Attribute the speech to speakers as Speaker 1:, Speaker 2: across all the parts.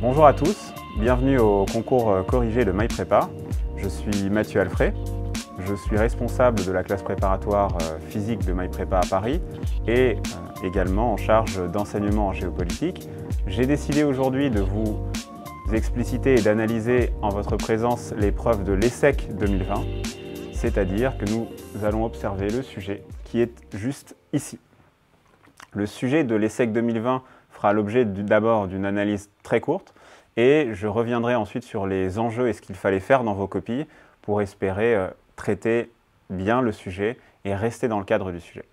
Speaker 1: Bonjour à tous, bienvenue au concours corrigé de MyPrépa. Je suis Mathieu Alfray, je suis responsable de la classe préparatoire physique de MyPrépa à Paris et également en charge d'enseignement en géopolitique. J'ai décidé aujourd'hui de vous expliciter et d'analyser en votre présence l'épreuve de l'ESSEC 2020, c'est-à-dire que nous allons observer le sujet qui est juste ici. Le sujet de l'ESSEC 2020 fera l'objet d'abord d'une analyse très courte et je reviendrai ensuite sur les enjeux et ce qu'il fallait faire dans vos copies pour espérer traiter bien le sujet et rester dans le cadre du sujet.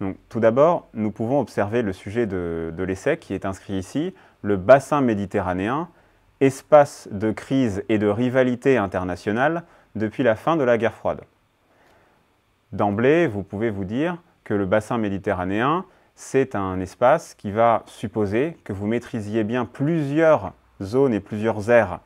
Speaker 1: Donc, tout d'abord, nous pouvons observer le sujet de l'ESSEC qui est inscrit ici, le bassin méditerranéen, espace de crise et de rivalité internationale depuis la fin de la guerre froide. D'emblée, vous pouvez vous dire que le bassin méditerranéen, c'est un espace qui va supposer que vous maîtrisiez bien plusieurs zones et plusieurs aires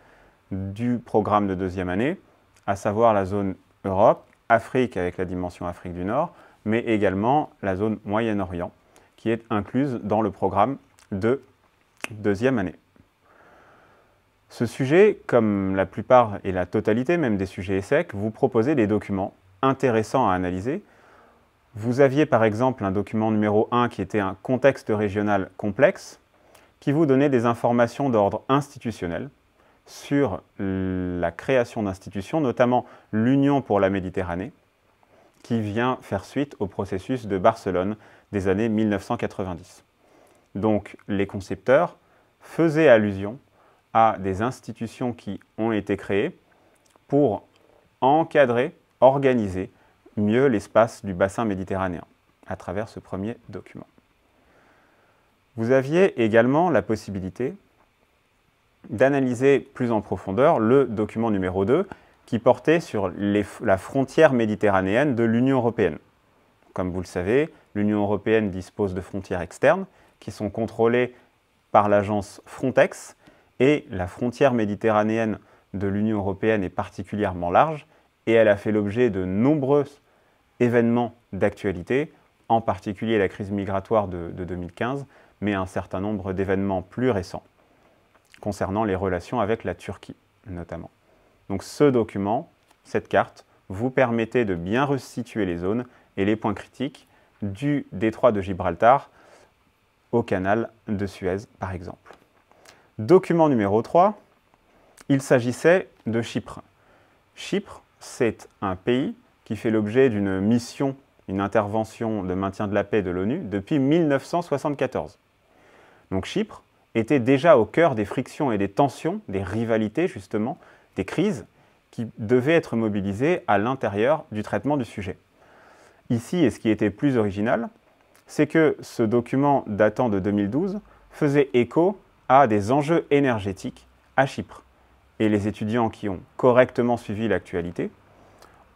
Speaker 1: du programme de deuxième année, à savoir la zone Europe, Afrique avec la dimension Afrique du Nord, mais également la zone Moyen-Orient, qui est incluse dans le programme de deuxième année. Ce sujet, comme la plupart et la totalité même des sujets ESSEC, vous proposez des documents intéressants à analyser. Vous aviez par exemple un document numéro 1 qui était un contexte régional complexe, qui vous donnait des informations d'ordre institutionnel sur la création d'institutions, notamment l'Union pour la Méditerranée, qui vient faire suite au processus de Barcelone des années 1990. Donc les concepteurs faisaient allusion à des institutions qui ont été créées pour encadrer, organiser mieux l'espace du bassin méditerranéen à travers ce premier document. Vous aviez également la possibilité d'analyser plus en profondeur le document numéro 2 qui portait sur la frontière méditerranéenne de l'Union européenne. Comme vous le savez, l'Union européenne dispose de frontières externes qui sont contrôlées par l'agence Frontex et la frontière méditerranéenne de l'Union européenne est particulièrement large et elle a fait l'objet de nombreux événements d'actualité, en particulier la crise migratoire de 2015, mais un certain nombre d'événements plus récents concernant les relations avec la Turquie notamment. Donc ce document, cette carte, vous permettait de bien resituer les zones et les points critiques du détroit de Gibraltar au canal de Suez par exemple. Document numéro 3, il s'agissait de Chypre. Chypre, c'est un pays qui fait l'objet d'une mission, une intervention de maintien de la paix de l'ONU depuis 1974. Donc Chypre était déjà au cœur des frictions et des tensions, des rivalités justement, des crises qui devaient être mobilisées à l'intérieur du traitement du sujet. Ici, et ce qui était plus original, c'est que ce document datant de 2012 faisait écho à des enjeux énergétiques à Chypre. Et les étudiants qui ont correctement suivi l'actualité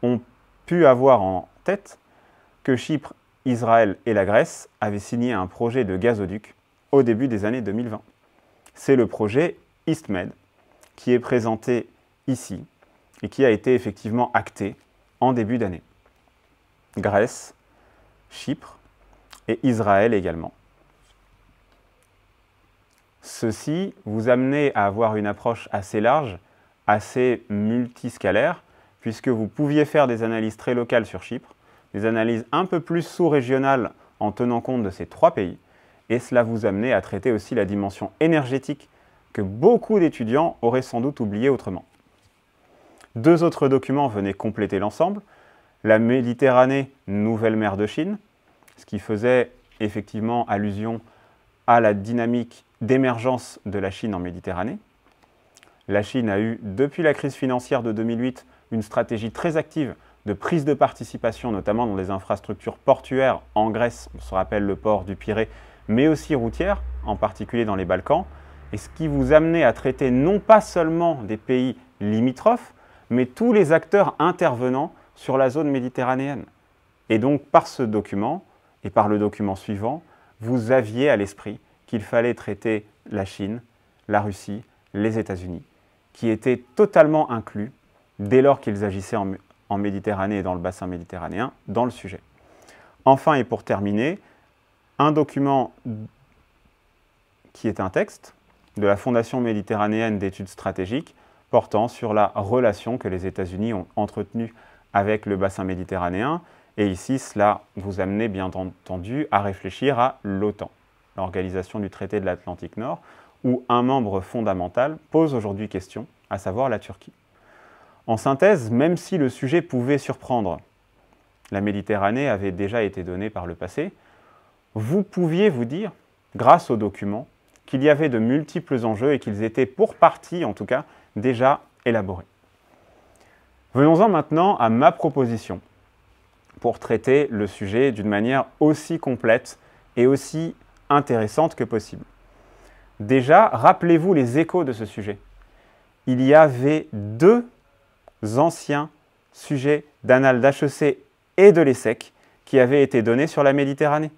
Speaker 1: ont pu avoir en tête que Chypre, Israël et la Grèce avaient signé un projet de gazoduc au début des années 2020. C'est le projet EastMed qui est présenté ici et qui a été effectivement acté en début d'année. Grèce, Chypre et Israël également. Ceci vous amenait à avoir une approche assez large, assez multiscalaire, puisque vous pouviez faire des analyses très locales sur Chypre, des analyses un peu plus sous-régionales en tenant compte de ces trois pays, et cela vous amenait à traiter aussi la dimension énergétique que beaucoup d'étudiants auraient sans doute oublié autrement. Deux autres documents venaient compléter l'ensemble, la Méditerranée, nouvelle mer de Chine, ce qui faisait effectivement allusion à la dynamique d'émergence de la Chine en Méditerranée. La Chine a eu, depuis la crise financière de 2008, une stratégie très active de prise de participation, notamment dans les infrastructures portuaires en Grèce, on se rappelle le port du Pirée, mais aussi routières, en particulier dans les Balkans, et ce qui vous amenait à traiter non pas seulement des pays limitrophes, mais tous les acteurs intervenant sur la zone méditerranéenne. Et donc, par ce document, et par le document suivant, vous aviez à l'esprit qu'il fallait traiter la Chine, la Russie, les États-Unis, qui étaient totalement inclus dès lors qu'ils agissaient en Méditerranée et dans le bassin méditerranéen, dans le sujet. Enfin, et pour terminer, un document qui est un texte, de la Fondation méditerranéenne d'études stratégiques portant sur la relation que les États-Unis ont entretenue avec le bassin méditerranéen. Et ici, cela vous amène bien entendu à réfléchir à l'OTAN, l'Organisation du traité de l'Atlantique Nord, où un membre fondamental pose aujourd'hui question, à savoir la Turquie. En synthèse, même si le sujet pouvait surprendre, la Méditerranée avait déjà été donnée par le passé, vous pouviez vous dire, grâce aux documents, qu'il y avait de multiples enjeux et qu'ils étaient pour partie, en tout cas, déjà élaborés. Venons-en maintenant à ma proposition pour traiter le sujet d'une manière aussi complète et aussi intéressante que possible. Déjà, rappelez-vous les échos de ce sujet. Il y avait deux anciens sujets d'annales d'HEC et de l'ESSEC qui avaient été donnés sur la Méditerranée.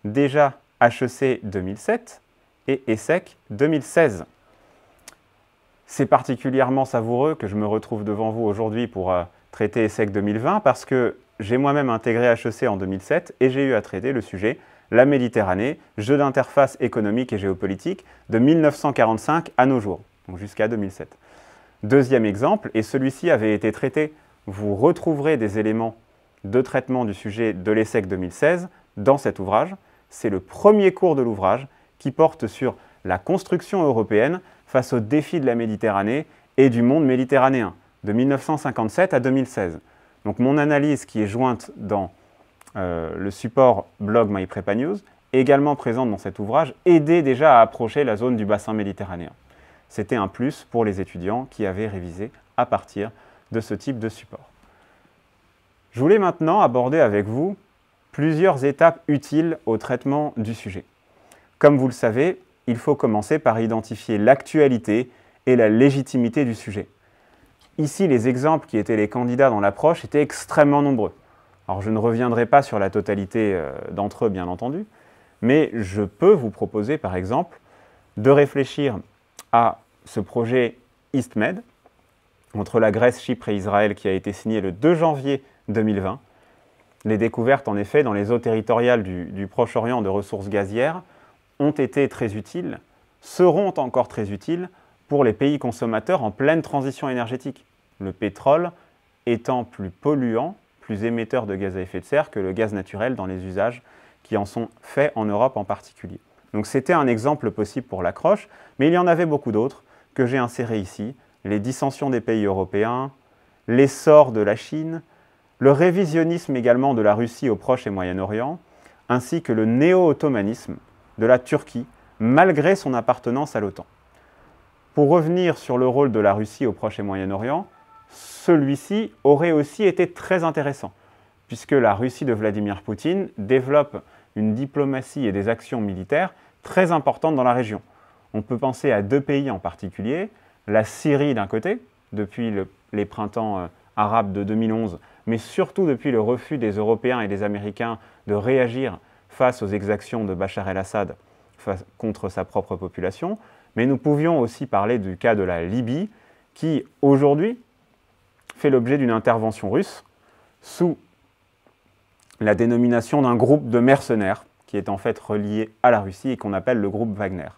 Speaker 1: Déjà HEC 2007 et ESSEC 2016. C'est particulièrement savoureux que je me retrouve devant vous aujourd'hui pour traiter ESSEC 2020 parce que j'ai moi-même intégré HEC en 2007 et j'ai eu à traiter le sujet la Méditerranée, jeu d'interface économique et géopolitique de 1945 à nos jours, donc jusqu'à 2007. Deuxième exemple, et celui-ci avait été traité, vous retrouverez des éléments de traitement du sujet de l'ESSEC 2016 dans cet ouvrage. C'est le premier cours de l'ouvrage qui porte sur la construction européenne face aux défis de la Méditerranée et du monde méditerranéen, de 1957 à 2016. Donc mon analyse qui est jointe dans le support blog MyPrepaNews, également présente dans cet ouvrage, aidait déjà à approcher la zone du bassin méditerranéen. C'était un plus pour les étudiants qui avaient révisé à partir de ce type de support. Je voulais maintenant aborder avec vous plusieurs étapes utiles au traitement du sujet. Comme vous le savez, il faut commencer par identifier l'actualité et la légitimité du sujet. Ici, les exemples qui étaient les candidats dans l'approche étaient extrêmement nombreux. Alors, je ne reviendrai pas sur la totalité d'entre eux, bien entendu, mais je peux vous proposer, par exemple, de réfléchir à ce projet EastMed, entre la Grèce, Chypre et Israël, qui a été signé le 2 janvier 2020. Les découvertes, en effet, dans les eaux territoriales du Proche-Orient de ressources gazières ont été très utiles, seront encore très utiles pour les pays consommateurs en pleine transition énergétique. Le pétrole étant plus polluant, plus émetteur de gaz à effet de serre que le gaz naturel dans les usages qui en sont faits en Europe en particulier. Donc c'était un exemple possible pour l'accroche, mais il y en avait beaucoup d'autres que j'ai insérés ici. Les dissensions des pays européens, l'essor de la Chine, le révisionnisme également de la Russie au Proche et Moyen-Orient, ainsi que le néo-ottomanisme de la Turquie, malgré son appartenance à l'OTAN. Pour revenir sur le rôle de la Russie au Proche et Moyen-Orient, celui-ci aurait aussi été très intéressant, puisque la Russie de Vladimir Poutine développe une diplomatie et des actions militaires très importantes dans la région. On peut penser à deux pays en particulier, la Syrie d'un côté, depuis les printemps arabes de 2011, mais surtout depuis le refus des Européens et des Américains de réagir face aux exactions de Bachar el-Assad contre sa propre population. Mais nous pouvions aussi parler du cas de la Libye, qui aujourd'hui fait l'objet d'une intervention russe sous la dénomination d'un groupe de mercenaires qui est en fait relié à la Russie et qu'on appelle le groupe Wagner.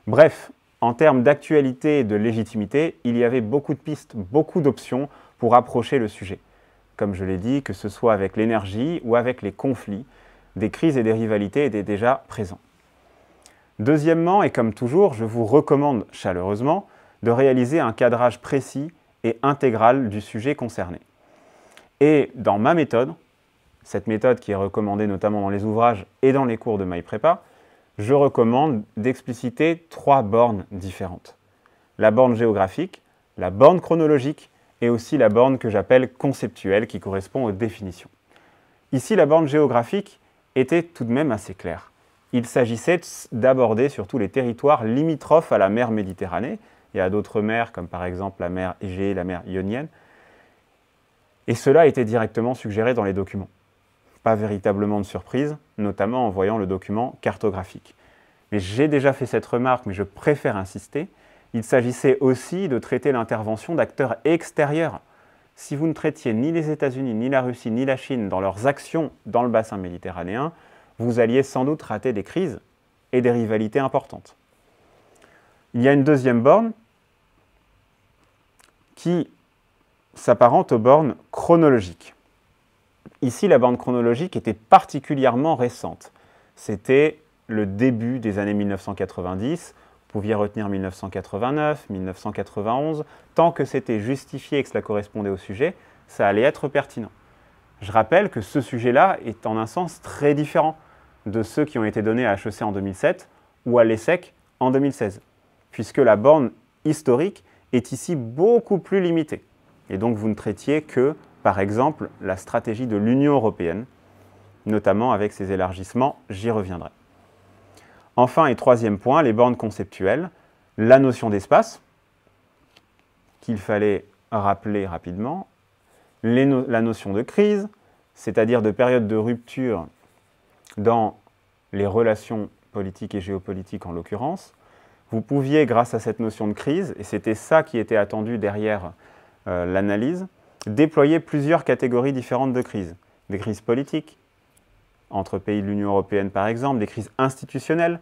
Speaker 1: Bref, en termes d'actualité et de légitimité, il y avait beaucoup de pistes, beaucoup d'options pour approcher le sujet. Comme je l'ai dit, que ce soit avec l'énergie ou avec les conflits, des crises et des rivalités étaient déjà présents. Deuxièmement, et comme toujours, je vous recommande chaleureusement de réaliser un cadrage précis et intégral du sujet concerné. Et dans ma méthode, cette méthode qui est recommandée notamment dans les ouvrages et dans les cours de MyPrepa, je recommande d'expliciter 3 bornes différentes. La borne géographique, la borne chronologique et aussi la borne que j'appelle conceptuelle qui correspond aux définitions. Ici, la borne géographique était tout de même assez claire. Il s'agissait d'aborder surtout les territoires limitrophes à la mer Méditerranée et à d'autres mers comme par exemple la mer Égée, la mer Ionienne. Et cela était directement suggéré dans les documents. Pas véritablement de surprise, notamment en voyant le document cartographique. Mais j'ai déjà fait cette remarque, mais je préfère insister. Il s'agissait aussi de traiter l'intervention d'acteurs extérieurs. Si vous ne traitiez ni les États-Unis, ni la Russie, ni la Chine dans leurs actions dans le bassin méditerranéen, vous alliez sans doute rater des crises et des rivalités importantes. Il y a une deuxième borne qui s'apparente aux bornes chronologiques. Ici, la borne chronologique était particulièrement récente. C'était le début des années 1990. Vous pouviez retenir 1989, 1991. Tant que c'était justifié et que cela correspondait au sujet, ça allait être pertinent. Je rappelle que ce sujet-là est en un sens très différent de ceux qui ont été donnés à HEC en 2007 ou à l'ESSEC en 2016, puisque la borne historique est ici beaucoup plus limitée. Et donc vous ne traitiez que, par exemple, la stratégie de l'Union européenne, notamment avec ses élargissements, j'y reviendrai. Enfin, et troisième point, les bornes conceptuelles, la notion d'espace, qu'il fallait rappeler rapidement, la notion de crise, c'est-à-dire de période de rupture dans les relations politiques et géopolitiques en l'occurrence. Vous pouviez, grâce à cette notion de crise, et c'était ça qui était attendu derrière l'analyse, déployer plusieurs catégories différentes de crises. Des crises politiques, entre pays de l'Union européenne par exemple, des crises institutionnelles,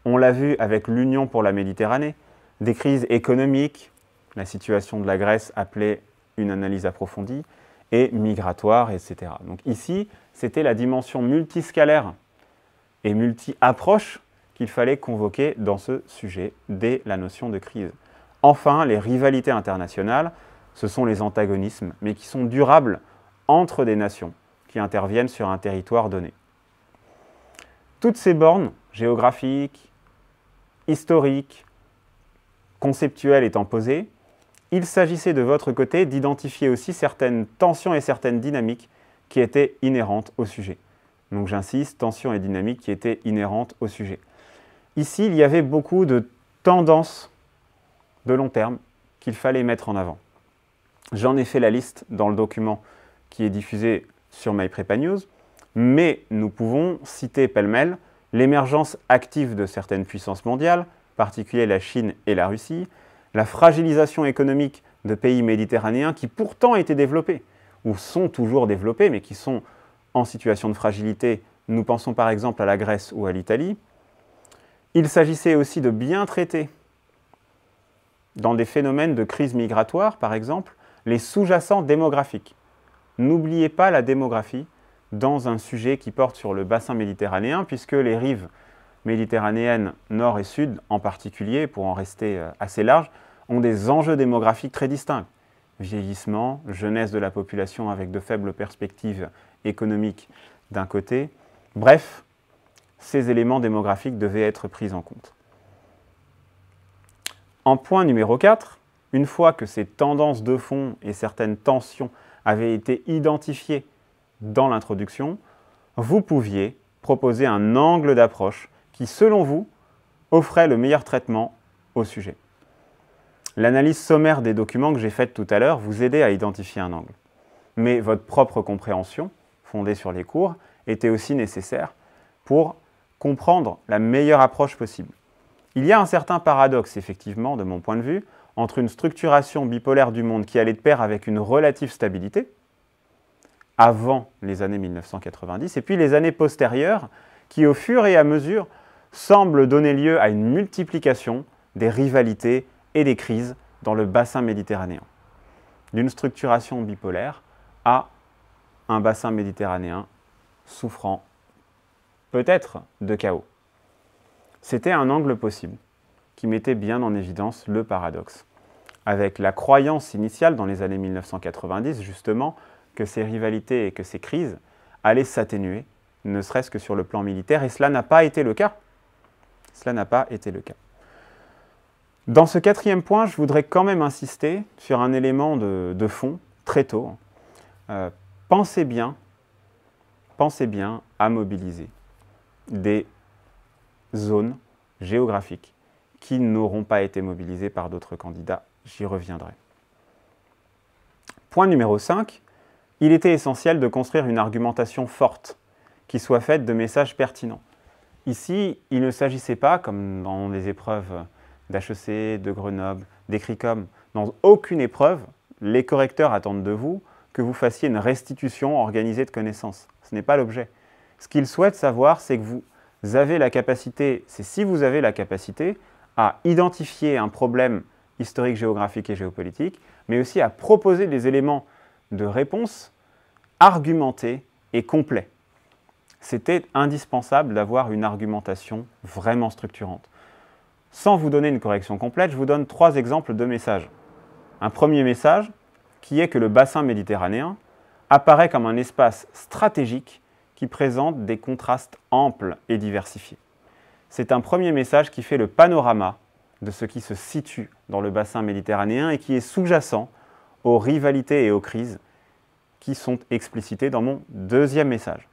Speaker 1: on l'a vu avec l'Union pour la Méditerranée, des crises économiques, la situation de la Grèce appelait une analyse approfondie, et migratoires, etc. Donc ici, c'était la dimension multiscalaire et multi-approche qu'il fallait convoquer dans ce sujet dès la notion de crise. Enfin, les rivalités internationales, ce sont les antagonismes, mais qui sont durables entre des nations qui interviennent sur un territoire donné. Toutes ces bornes géographiques, historiques, conceptuelles étant posées, il s'agissait de votre côté d'identifier aussi certaines tensions et certaines dynamiques qui étaient inhérentes au sujet. Donc j'insiste, tensions et dynamiques qui étaient inhérentes au sujet. Ici, il y avait beaucoup de tendances de long terme qu'il fallait mettre en avant. J'en ai fait la liste dans le document qui est diffusé sur MyPrepaNews, mais nous pouvons citer pêle-mêle l'émergence active de certaines puissances mondiales, en particulier la Chine et la Russie, la fragilisation économique de pays méditerranéens qui pourtant étaient développés, ou sont toujours développés, mais qui sont en situation de fragilité. Nous pensons par exemple à la Grèce ou à l'Italie. Il s'agissait aussi de bien traiter, dans des phénomènes de crise migratoire par exemple, les sous-jacents démographiques. N'oubliez pas la démographie dans un sujet qui porte sur le bassin méditerranéen, puisque les rives méditerranéennes nord et sud en particulier, pour en rester assez large, ont des enjeux démographiques très distincts. Vieillissement, jeunesse de la population avec de faibles perspectives économiques d'un côté. Bref, ces éléments démographiques devaient être pris en compte. En point numéro 4, une fois que ces tendances de fond et certaines tensions avaient été identifiées dans l'introduction, vous pouviez proposer un angle d'approche qui, selon vous, offrait le meilleur traitement au sujet. L'analyse sommaire des documents que j'ai faite tout à l'heure vous aidait à identifier un angle. Mais votre propre compréhension, fondée sur les cours, était aussi nécessaire pour comprendre la meilleure approche possible. Il y a un certain paradoxe, effectivement, de mon point de vue, entre une structuration bipolaire du monde qui allait de pair avec une relative stabilité, avant les années 1990, et puis les années postérieures, qui au fur et à mesure semblent donner lieu à une multiplication des rivalités et des crises dans le bassin méditerranéen. D'une structuration bipolaire à un bassin méditerranéen souffrant peut-être de chaos. C'était un angle possible qui mettait bien en évidence le paradoxe, avec la croyance initiale dans les années 1990 justement que ces rivalités et que ces crises allaient s'atténuer, ne serait-ce que sur le plan militaire, et cela n'a pas été le cas. Cela n'a pas été le cas. Dans ce quatrième point, je voudrais quand même insister sur un élément de fond, très tôt. Pensez bien à mobiliser des zones géographiques qui n'auront pas été mobilisées par d'autres candidats. J'y reviendrai. Point numéro 5, il était essentiel de construire une argumentation forte qui soit faite de messages pertinents. Ici, il ne s'agissait pas, comme dans les épreuves d'HEC, de Grenoble, d'Écricom, dans aucune épreuve, les correcteurs attendent de vous que vous fassiez une restitution organisée de connaissances. Ce n'est pas l'objet. Ce qu'ils souhaitent savoir, c'est que vous avez la capacité, c'est si vous avez la capacité, à identifier un problème historique, géographique et géopolitique, mais aussi à proposer des éléments de réponse argumentés et complets. C'était indispensable d'avoir une argumentation vraiment structurante. Sans vous donner une correction complète, je vous donne 3 exemples de messages. Un premier message qui est que le bassin méditerranéen apparaît comme un espace stratégique qui présente des contrastes amples et diversifiés. C'est un premier message qui fait le panorama de ce qui se situe dans le bassin méditerranéen et qui est sous-jacent aux rivalités et aux crises qui sont explicitées dans mon deuxième message.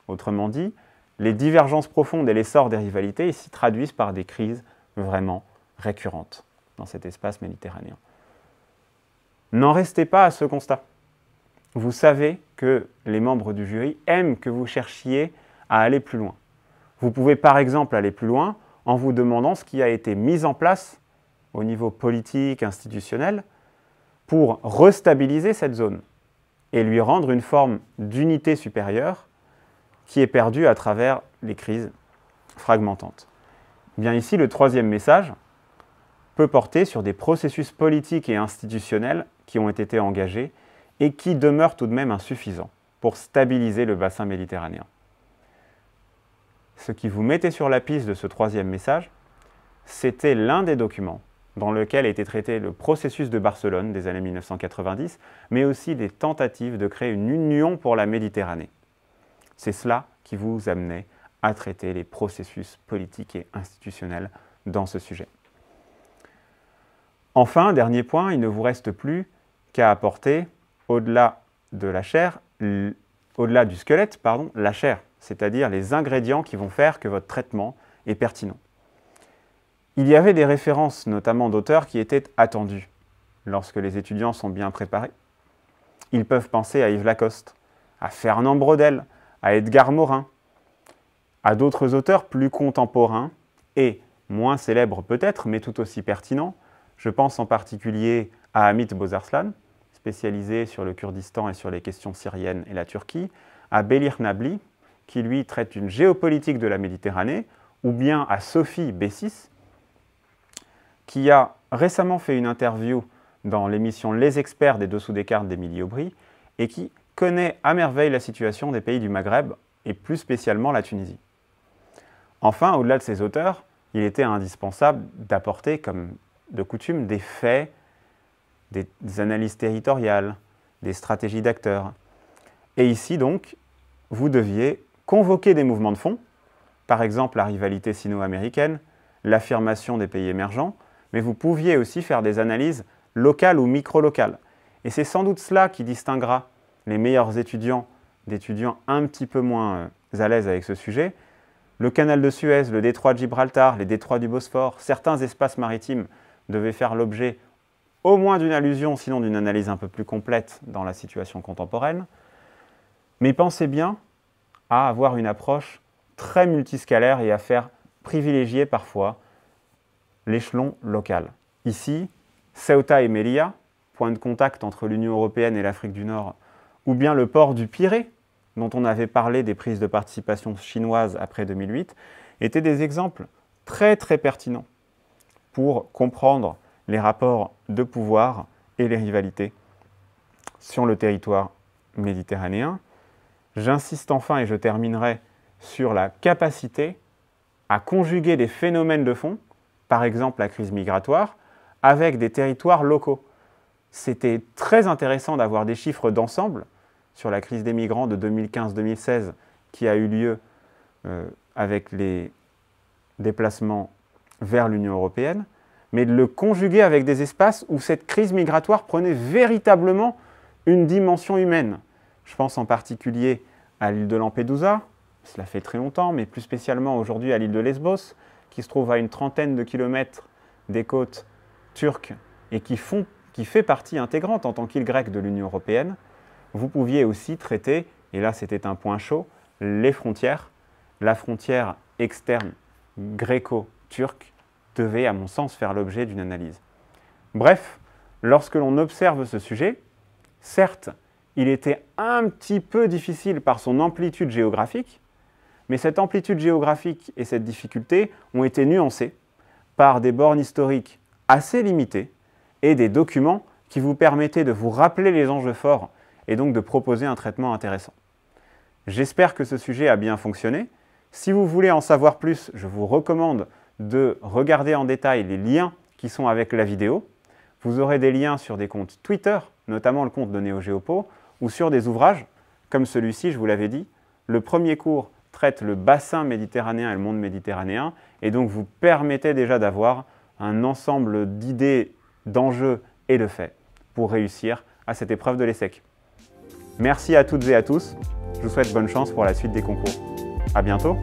Speaker 1: Autrement dit, les divergences profondes et l'essor des rivalités s'y traduisent par des crises vraiment récurrentes dans cet espace méditerranéen. N'en restez pas à ce constat. Vous savez que les membres du jury aiment que vous cherchiez à aller plus loin. Vous pouvez par exemple aller plus loin en vous demandant ce qui a été mis en place au niveau politique, institutionnel, pour restabiliser cette zone et lui rendre une forme d'unité supérieure qui est perdue à travers les crises fragmentantes. Bien ici, le troisième message peut porter sur des processus politiques et institutionnels qui ont été engagés et qui demeurent tout de même insuffisants pour stabiliser le bassin méditerranéen. Ce qui vous mettait sur la piste de ce troisième message, c'était l'un des documents dans lequel était traité le processus de Barcelone des années 1990, mais aussi des tentatives de créer une union pour la Méditerranée. C'est cela qui vous amenait à traiter les processus politiques et institutionnels dans ce sujet. Enfin, dernier point, il ne vous reste plus qu'à apporter, au-delà de la chair, au-delà du squelette, la chair, c'est-à-dire les ingrédients qui vont faire que votre traitement est pertinent. Il y avait des références, notamment d'auteurs, qui étaient attendues lorsque les étudiants sont bien préparés. Ils peuvent penser à Yves Lacoste, à Fernand Braudel, à Edgar Morin, à d'autres auteurs plus contemporains et moins célèbres peut-être, mais tout aussi pertinents. Je pense en particulier à Amit Bozarslan, spécialisé sur le Kurdistan et sur les questions syriennes et la Turquie, à Belir Nabli, qui lui traite une géopolitique de la Méditerranée, ou bien à Sophie Bessis, qui a récemment fait une interview dans l'émission Les Experts des Dessous des cartes d'Émilie Aubry, et qui connaît à merveille la situation des pays du Maghreb, et plus spécialement la Tunisie. Enfin, au-delà de ces auteurs, il était indispensable d'apporter, comme de coutume, des faits, des analyses territoriales, des stratégies d'acteurs. Et ici, donc, vous deviez convoquer des mouvements de fond, par exemple la rivalité sino-américaine, l'affirmation des pays émergents, mais vous pouviez aussi faire des analyses locales ou micro-locales. Et c'est sans doute cela qui distinguera les meilleurs étudiants d'étudiants un petit peu moins à l'aise avec ce sujet. Le canal de Suez, le détroit de Gibraltar, les détroits du Bosphore, certains espaces maritimes devaient faire l'objet au moins d'une allusion, sinon d'une analyse un peu plus complète dans la situation contemporaine. Mais pensez bien à avoir une approche très multiscalaire et à faire privilégier parfois l'échelon local. Ici, Ceuta et Melilla, point de contact entre l'Union européenne et l'Afrique du Nord, ou bien le port du Pirée, dont on avait parlé des prises de participation chinoises après 2008, étaient des exemples très pertinents pour comprendre les rapports de pouvoir et les rivalités sur le territoire méditerranéen. J'insiste enfin, et je terminerai, sur la capacité à conjuguer des phénomènes de fond, par exemple la crise migratoire, avec des territoires locaux. C'était très intéressant d'avoir des chiffres d'ensemble sur la crise des migrants de 2015-2016 qui a eu lieu avec les déplacements vers l'Union européenne, mais de le conjuguer avec des espaces où cette crise migratoire prenait véritablement une dimension humaine. Je pense en particulier à l'île de Lampedusa, cela fait très longtemps, mais plus spécialement aujourd'hui à l'île de Lesbos, qui se trouve à une trentaine de kilomètres des côtes turques et qui fait partie intégrante en tant qu'île grecque de l'Union européenne. Vous pouviez aussi traiter, et là c'était un point chaud, les frontières. La frontière externe gréco-turque devait, à mon sens, faire l'objet d'une analyse. Bref, lorsque l'on observe ce sujet, certes, il était un petit peu difficile par son amplitude géographique, mais cette amplitude géographique et cette difficulté ont été nuancées par des bornes historiques assez limitées et des documents qui vous permettaient de vous rappeler les enjeux forts et donc de proposer un traitement intéressant. J'espère que ce sujet a bien fonctionné. Si vous voulez en savoir plus, je vous recommande de regarder en détail les liens qui sont avec la vidéo. Vous aurez des liens sur des comptes Twitter, notamment le compte de NeoGéopo, ou sur des ouvrages, comme celui-ci, je vous l'avais dit. Le premier cours traite le bassin méditerranéen et le monde méditerranéen, et donc vous permettez déjà d'avoir un ensemble d'idées, d'enjeux et de faits pour réussir à cette épreuve de l'ESSEC. Merci à toutes et à tous. Je vous souhaite bonne chance pour la suite des concours. À bientôt!